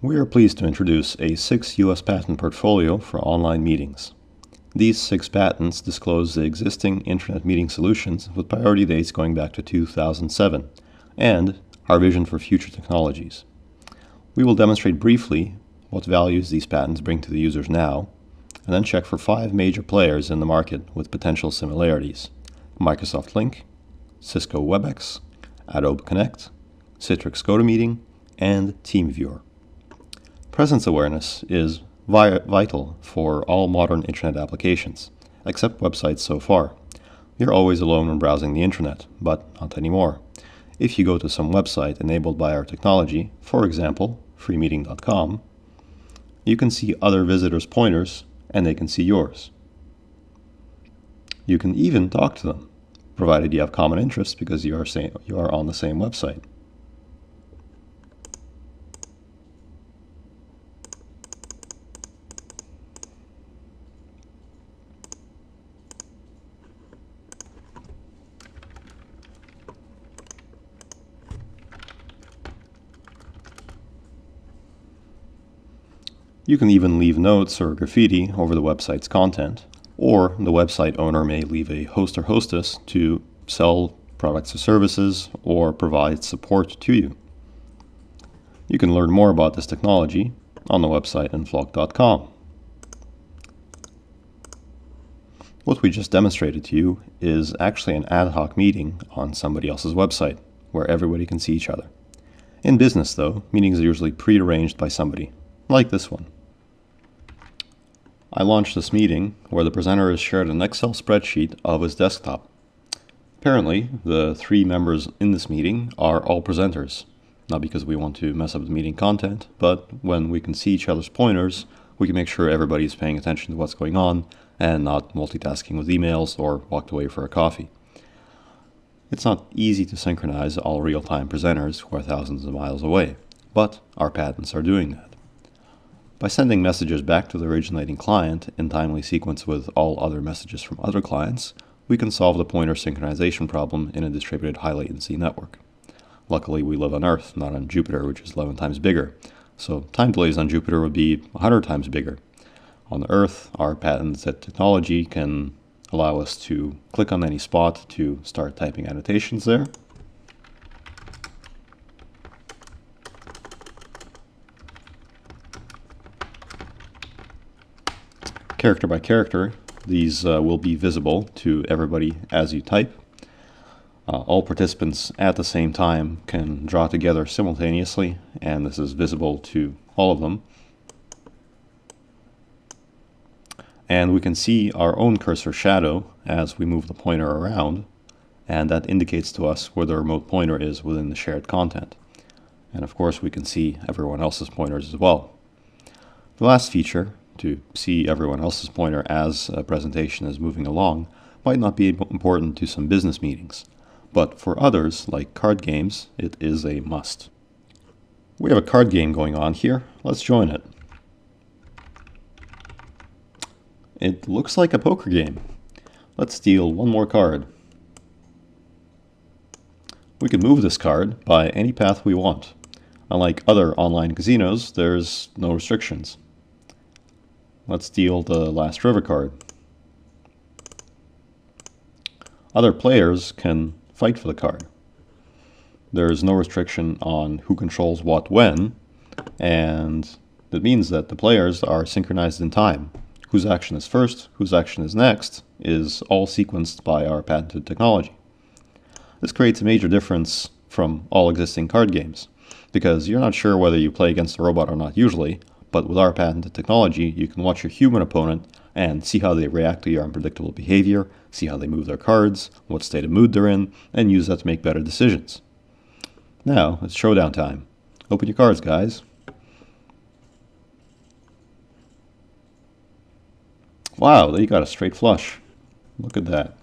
We are pleased to introduce a 6 U.S. patent portfolio for online meetings. These 6 patents disclose the existing Internet meeting solutions with priority dates going back to 2007 and our vision for future technologies. We will demonstrate briefly what values these patents bring to the users now, and then check for 5 major players in the market with potential similarities: Microsoft Lync, Cisco WebEx, Adobe Connect, Citrix GoToMeeting, and TeamViewer. Presence awareness is vital for all modern Internet applications, except websites so far. You're always alone when browsing the Internet, but not anymore. If you go to some website enabled by our technology, for example, freemeeting.com, you can see other visitors' pointers and they can see yours. You can even talk to them, provided you have common interests because you are on the same website. You can even leave notes or graffiti over the website's content, or the website owner may leave a host or hostess to sell products or services or provide support to you. You can learn more about this technology on the website inflock.com. What we just demonstrated to you is actually an ad hoc meeting on somebody else's website where everybody can see each other. In business, though, meetings are usually pre-arranged by somebody, like this one. I launched this meeting where the presenter has shared an Excel spreadsheet of his desktop. Apparently, the 3 members in this meeting are all presenters, not because we want to mess up the meeting content, but when we can see each other's pointers, we can make sure everybody is paying attention to what's going on and not multitasking with emails or walked away for a coffee. It's not easy to synchronize all real-time presenters who are thousands of miles away, but our patents are doing that. By sending messages back to the originating client in timely sequence with all other messages from other clients, we can solve the pointer synchronization problem in a distributed high-latency network. Luckily, we live on Earth, not on Jupiter, which is 11 times bigger, so time delays on Jupiter would be 100 times bigger. On Earth, our patented technology can allow us to click on any spot to start typing annotations there. Character by character, these will be visible to everybody as you type. All participants at the same time can draw together simultaneously, and this is visible to all of them. And we can see our own cursor shadow as we move the pointer around, and that indicates to us where the remote pointer is within the shared content. And of course we can see everyone else's pointers as well. The last feature, to see everyone else's pointer as a presentation is moving along, might not be important to some business meetings, but for others, like card games, it is a must. We have a card game going on here. Let's join it. It looks like a poker game. Let's deal one more card. We can move this card by any path we want. Unlike other online casinos, there's no restrictions. Let's deal the last river card. Other players can fight for the card. There is no restriction on who controls what when, and that means that the players are synchronized in time. Whose action is first, whose action is next, is all sequenced by our patented technology. This creates a major difference from all existing card games, because you're not sure whether you play against a robot or not usually, but with our patented technology, you can watch your human opponent and see how they react to your unpredictable behavior, see how they move their cards, what state of mood they're in, and use that to make better decisions. Now, it's showdown time. Open your cards, guys. Wow, they got a straight flush. Look at that.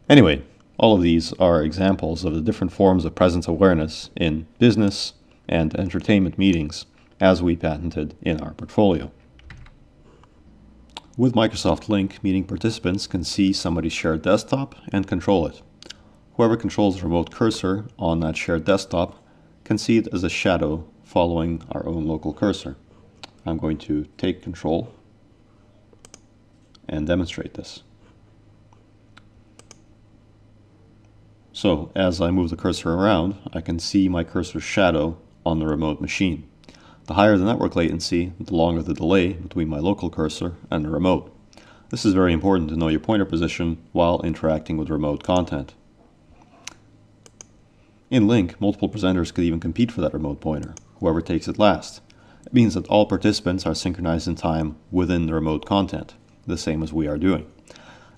Anyway, all of these are examples of the different forms of presence awareness in business and entertainment meetings as we patented in our portfolio. With Microsoft Lync, meeting participants can see somebody's shared desktop and control it. Whoever controls the remote cursor on that shared desktop can see it as a shadow following our own local cursor. I'm going to take control and demonstrate this. So as I move the cursor around, I can see my cursor's shadow on the remote machine. The higher the network latency, the longer the delay between my local cursor and the remote. This is very important to know your pointer position while interacting with remote content. In Link, multiple presenters could even compete for that remote pointer, whoever takes it last. It means that all participants are synchronized in time within the remote content, the same as we are doing.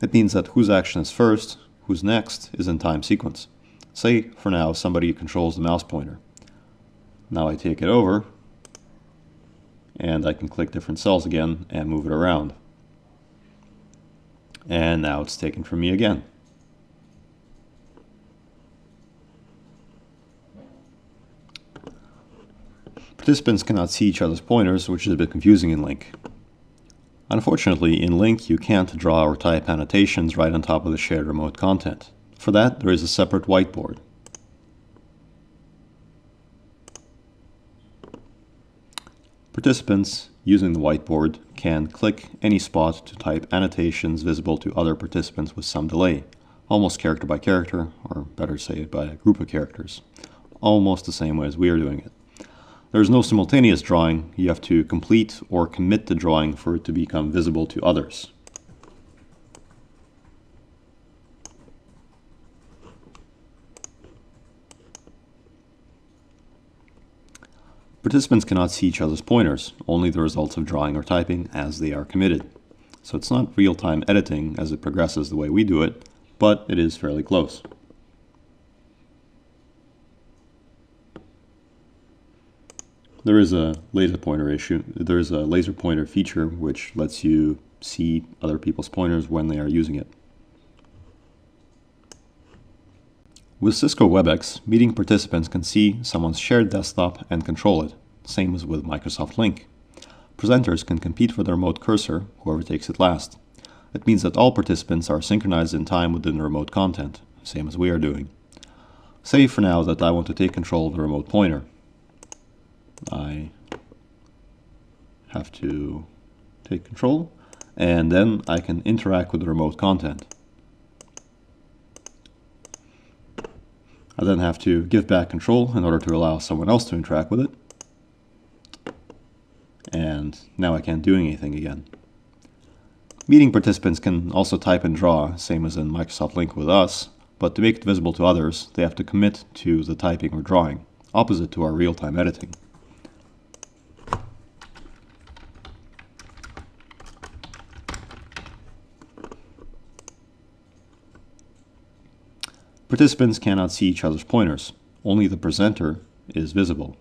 It means that whose action is first, who's next, is in time sequence. Say, for now, somebody controls the mouse pointer. Now I take it over, and I can click different cells again and move it around. And now it's taken from me again. Participants cannot see each other's pointers, which is a bit confusing in Link. Unfortunately, in Link, you can't draw or type annotations right on top of the shared remote content. For that, there is a separate whiteboard. Participants using the whiteboard can click any spot to type annotations visible to other participants with some delay, almost character by character, or better say by a group of characters, almost the same way as we are doing it. There is no simultaneous drawing. You have to complete or commit the drawing for it to become visible to others. Participants cannot see each other's pointers, only the results of drawing or typing as they are committed. So it's not real-time editing as it progresses the way we do it, but it is fairly close. There is a laser pointer feature which lets you see other people's pointers when they are using it. With Cisco WebEx, meeting participants can see someone's shared desktop and control it, same as with Microsoft Link. Presenters can compete for the remote cursor, whoever takes it last. It means that all participants are synchronized in time within the remote content, same as we are doing. Say for now that I want to take control of the remote pointer. I have to take control, and then I can interact with the remote content. I then have to give back control in order to allow someone else to interact with it. And now I can't do anything again. Meeting participants can also type and draw, same as in Microsoft Link with us, but to make it visible to others, they have to commit to the typing or drawing, opposite to our real-time editing. Participants cannot see each other's pointers. Only the presenter is visible.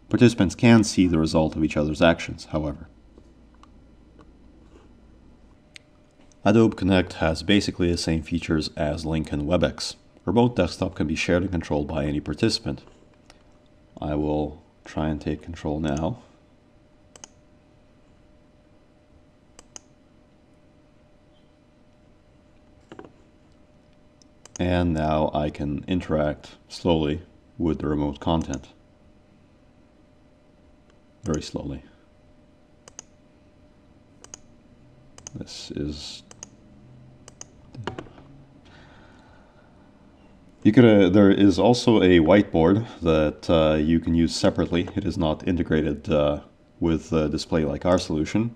Participants can see the result of each other's actions, however. Adobe Connect has basically the same features as Link and WebEx. Remote desktop can be shared and controlled by any participant. I will try and take control now. And now I can interact slowly with the remote content. Very slowly. This is... there is also a whiteboard that you can use separately. It is not integrated with display like our solution.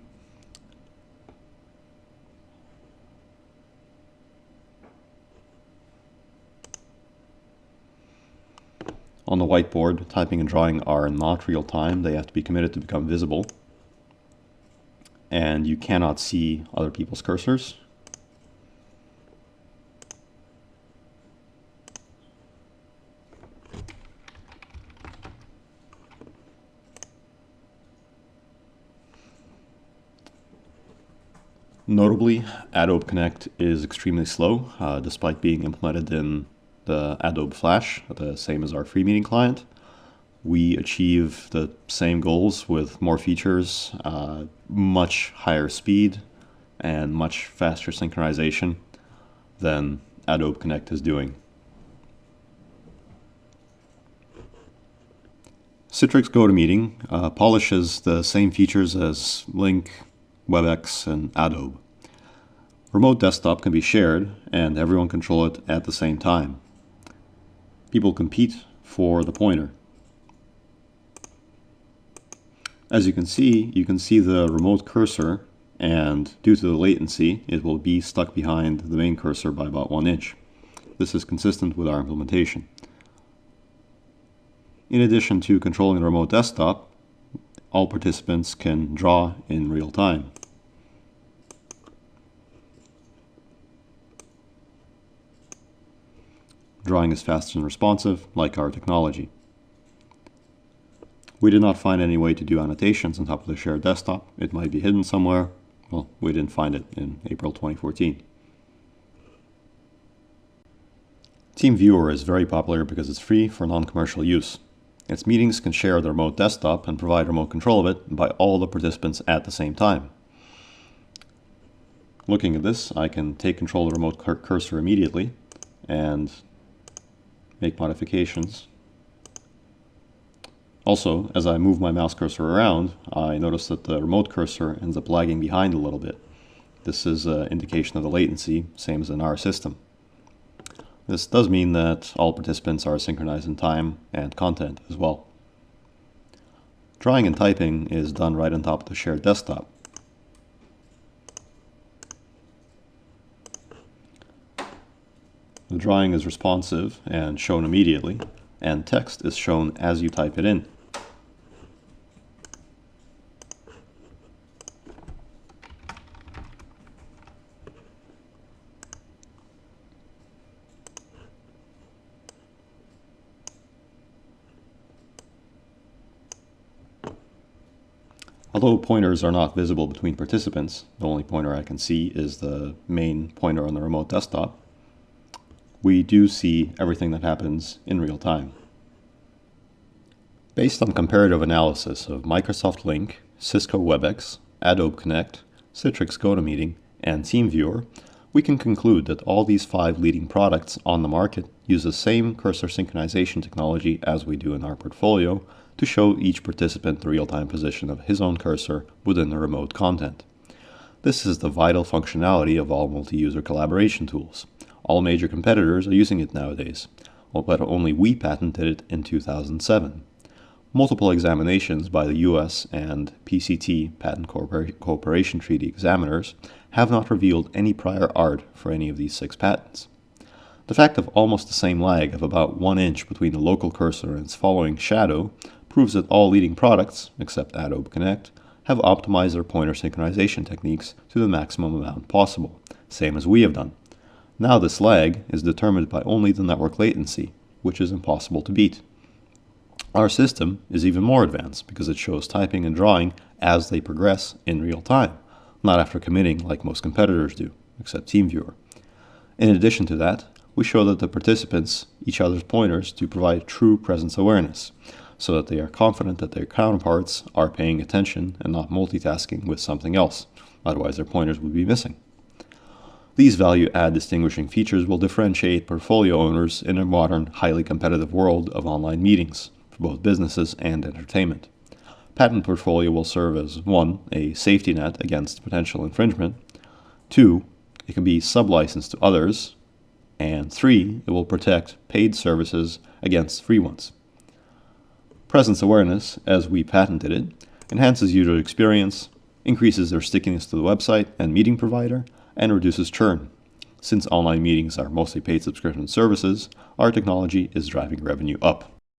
On the whiteboard, typing and drawing are not real time. They have to be committed to become visible. And you cannot see other people's cursors. Notably, Adobe Connect is extremely slow, despite being implemented in the Adobe Flash, the same as our free meeting client. We achieve the same goals with more features, much higher speed, and much faster synchronization than Adobe Connect is doing. Citrix GoToMeeting polishes the same features as Lync, WebEx, and Adobe. Remote desktop can be shared and everyone control it at the same time. People compete for the pointer. As you can see the remote cursor, and due to the latency, it will be stuck behind the main cursor by about 1 inch. This is consistent with our implementation. In addition to controlling the remote desktop, all participants can draw in real time. Drawing is fast and responsive, like our technology. We did not find any way to do annotations on top of the shared desktop. It might be hidden somewhere. Well, we didn't find it in April 2014. TeamViewer is very popular because it's free for non-commercial use. Its meetings can share the remote desktop and provide remote control of it by all the participants at the same time. Looking at this, I can take control of the remote cursor immediately and make modifications. Also, as I move my mouse cursor around, I notice that the remote cursor ends up lagging behind a little bit. This is an indication of the latency, same as in our system. This does mean that all participants are synchronized in time and content as well. Drawing and typing is done right on top of the shared desktop. The drawing is responsive and shown immediately, and text is shown as you type it in. Although pointers are not visible between participants, the only pointer I can see is the main pointer on the remote desktop, we do see everything that happens in real time. Based on comparative analysis of Microsoft Lync, Cisco WebEx, Adobe Connect, Citrix GoToMeeting, and TeamViewer, we can conclude that all these 5 leading products on the market use the same cursor synchronization technology as we do in our portfolio to show each participant the real-time position of his own cursor within the remote content. This is the vital functionality of all multi-user collaboration tools. All major competitors are using it nowadays, but only we patented it in 2007. Multiple examinations by the US and PCT Patent Cooperation Treaty examiners have not revealed any prior art for any of these 6 patents. The fact of almost the same lag of about 1 inch between the local cursor and its following shadow proves that all leading products, except Adobe Connect, have optimized their pointer synchronization techniques to the maximum amount possible, same as we have done. Now this lag is determined by only the network latency, which is impossible to beat. Our system is even more advanced because it shows typing and drawing as they progress in real time, not after committing like most competitors do, except TeamViewer. In addition to that, we show that the participants each other's pointers to provide true presence awareness, so that they are confident that their counterparts are paying attention and not multitasking with something else, otherwise their pointers would be missing. These value-add distinguishing features will differentiate portfolio owners in a modern, highly competitive world of online meetings, for both businesses and entertainment. Patent portfolio will serve as 1. A safety net against potential infringement, 2. It can be sub-licensed to others, and 3. It will protect paid services against free ones. Presence awareness, as we patented it, enhances user experience, increases their stickiness to the website and meeting provider, and reduces churn. Since online meetings are mostly paid subscription services, our technology is driving revenue up.